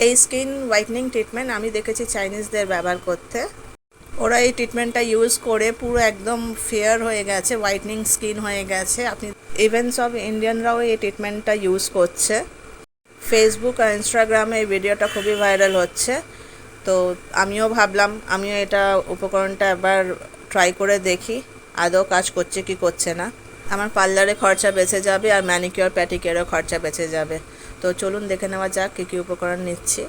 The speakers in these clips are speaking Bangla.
এই স্কিন হোয়াইটনিং ট্রিটমেন্ট আমি দেখেছি চাইনিজদের ব্যবহার করতে। ওরা এই ট্রিটমেন্টটা ইউজ করে পুরো একদম ফেয়ার হয়ে গেছে, হোয়াইটনিং স্কিন হয়ে গেছে। আপনি ইভেন সব ইন্ডিয়ানরাও এই ট্রিটমেন্টটা ইউজ করছে। ফেসবুক আর ইনস্টাগ্রামে এই ভিডিওটা খুবই ভাইরাল হচ্ছে। তো আমিও ভাবলাম আমিও এটা উপকরণটা এবার ট্রাই করে দেখি আদৌ কাজ করছে কি করছে না। আমার পার্লারে খরচা বেঁচে যাবে আর ম্যানিকিওর প্যাটিকিওরও খরচা বেঁচে যাবে। তো চলুন দেখে নেওয়া যাক কী কী উপকরণ নিচ্ছি।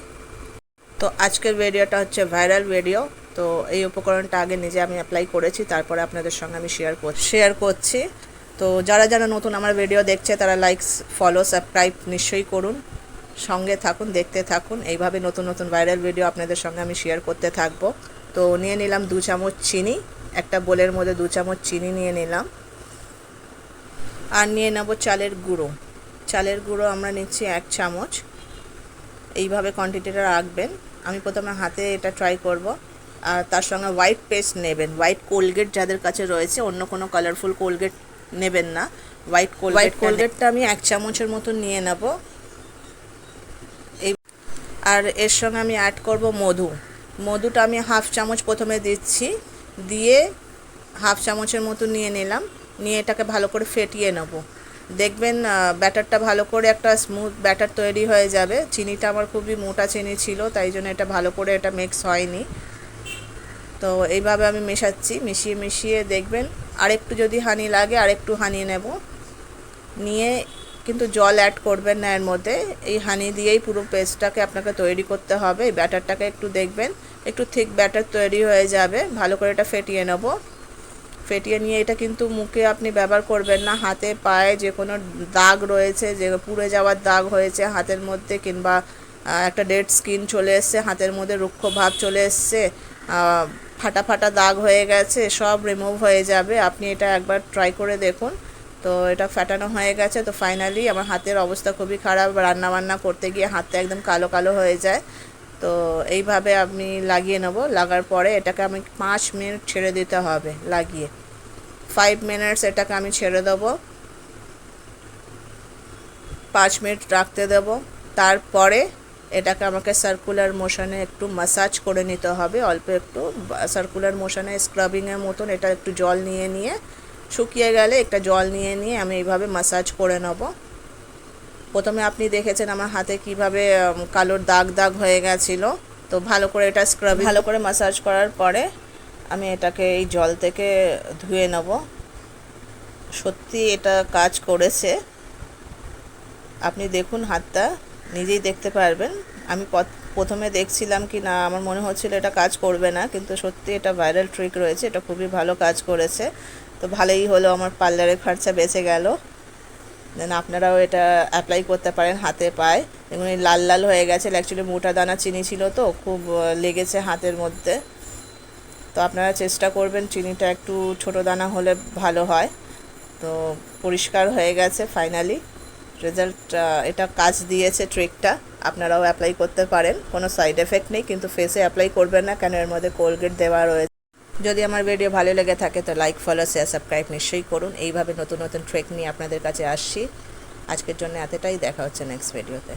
তো আজকের ভিডিওটা হচ্ছে ভাইরাল ভিডিও। তো এই উপকরণটা আগে নিজে আমি অ্যাপ্লাই করেছি, তারপরে আপনাদের সঙ্গে আমি শেয়ার করছি। তো যারা যারা নতুন আমার ভিডিও দেখছে তারা লাইকস, ফলো, সাবস্ক্রাইব নিশ্চয়ই করুন, সঙ্গে থাকুন, দেখতে থাকুন। এইভাবে নতুন নতুন ভাইরাল ভিডিও আপনাদের সঙ্গে আমি শেয়ার করতে থাকবো। তো নিয়ে নিলাম 2 চামচ চিনি, একটা বোলের মধ্যে 2 চামচ চিনি নিয়ে নিলাম। আর নিয়ে নেব চালের গুঁড়ো। চালের গুঁড়ো আমরা নিচ্ছি 1 চামচ। এইভাবে কোয়ান্টিটিটা রাখবেন। আমি প্রথমে হাতে এটা ট্রাই করব। আর তার সঙ্গে হোয়াইট পেস্ট নেবেন, হোয়াইট কোলগেট যাদের কাছে রয়েছে, অন্য কোনো কালারফুল কোলগেট নেবেন না। হোয়াইট কোলগেটটা আমি 1 চামচের মতো নিয়ে নেব। এই আর এর সঙ্গে আমি অ্যাড করব মধুটা আমি 1/2 চামচ প্রথমে দিচ্ছি, দিয়ে 1/2 চামচের মতো নিয়ে নিলাম। নিয়ে এটাকে ভালো করে ফেটিয়ে নেব। দেখবেন ব্যাটারটা ভালো করে একটা স্মুথ ব্যাটার তৈরি হয়ে যাবে। চিনিটা আমার খুবই মোটা চিনি ছিল, তাই জন্য এটা ভালো করে এটা মিক্স হয়নি। তো এইভাবে আমি মেশাচ্ছি, মিশিয়ে দেখবেন আরেকটু যদি হানি লাগে আরেকটু হানি নেব। নিয়ে কিন্তু জল অ্যাড করবেন না এর মধ্যে, এই হানি দিয়েই পুরো পেস্টটাকে আপনাকে তৈরি করতে হবে। এই ব্যাটারটাকে একটু দেখবেন একটু থিক ব্যাটার তৈরি হয়ে যাবে। ভালো করে এটা ফেটিয়ে নেব। ফেটিয়ে নিয়ে এটা কিন্তু মুখে আপনি ব্যবহার করবেন না, হাতে পায়ে যে কোনো দাগ রয়েছে, যে পুড়ে যাওয়ার দাগ হয়েছে হাতের মধ্যে, কিংবা একটা ডেড স্কিন চলে এসছে হাতের মধ্যে, রুক্ষ ভাব চলে এসছে, ফাটা ফাটা দাগ হয়ে গেছে, সব রিমুভ হয়ে যাবে। আপনি এটা একবার ট্রাই করে দেখুন। তো এটা ফাটানো হয়ে গেছে। তো ফাইনালি আমার হাতের অবস্থা খুবই খারাপ, রান্না করতে গিয়ে হাতটা একদম কালো কালো হয়ে যায়। তো এইভাবে আমি লাগিয়ে নেব। লাগার পরে এটাকে আমি 5 মিনিট ছেড়ে দিতে হবে লাগিয়ে। 5 মিনিটস এটাকে আমি ছেড়ে দেবো, 5 মিনিট রাখতে দেব। তারপরে এটাকে আমাকে সার্কুলার মোশনে একটু ম্যাসাজ করে নিতে হবে, অল্প একটু সার্কুলার মোশনে স্ক্রাবিংয়ের মতন। এটা একটু জল নিয়ে শুকিয়ে গেলে একটা জল নিয়ে আমি এইভাবে ম্যাসাজ করে নেব। প্রথমে আপনি দেখেছেন আমার হাতে কিভাবে কালোর দাগ হয়ে গেছিলো। তো ভালো করে এটা ভালো করে ম্যাসাজ করার পরে আমি এটাকে এই জল থেকে ধুয়ে নেব। সত্যি এটা কাজ করেছে, আপনি দেখুন হাতটা নিজেই দেখতে পারবেন। আমি প্রথমে দেখছিলাম কি না, আমার মনে হচ্ছিল এটা কাজ করবে না, কিন্তু সত্যি এটা ভাইরাল ট্রিক রয়েছে, এটা খুবই ভালো কাজ করেছে। তো ভালোই হলো, আমার পার্লারের খরচা বেঁচে গেল। দেন আপনারাও এটা অ্যাপ্লাই করতে পারেন হাতে পায়ে। দেখুন এই লাল লাল হয়ে গেছে, অ্যাকচুয়ালি মোটা দানা চিনি ছিল তো খুব লেগেছে হাতের মধ্যে। তো আপনারা চেষ্টা করবেন চিনিটা একটু ছোটো দানা হলে ভালো হয়। তো পরিষ্কার হয়ে গেছে ফাইনালি রেজাল্ট। এটা কাজ দিয়েছে ট্রিকটা, আপনারাও অ্যাপ্লাই করতে পারেন। কোনো সাইড এফেক্ট নেই, কিন্তু ফেসে অ্যাপ্লাই করবেন না, কেন এর মধ্যে কোলগেট দেওয়া রয়েছে। যদি আমার ভিডিও ভালো লেগে থাকে তো লাইক, ফলো, শেয়ার, সাবস্ক্রাইব নিশ্চয়ই করুন। এইভাবে নতুন নতুন ট্রিক নিয়ে আপনাদের কাছে আসছি। আজকের জন্য এতটাই, দেখা হচ্ছে নেক্সট ভিডিওতে।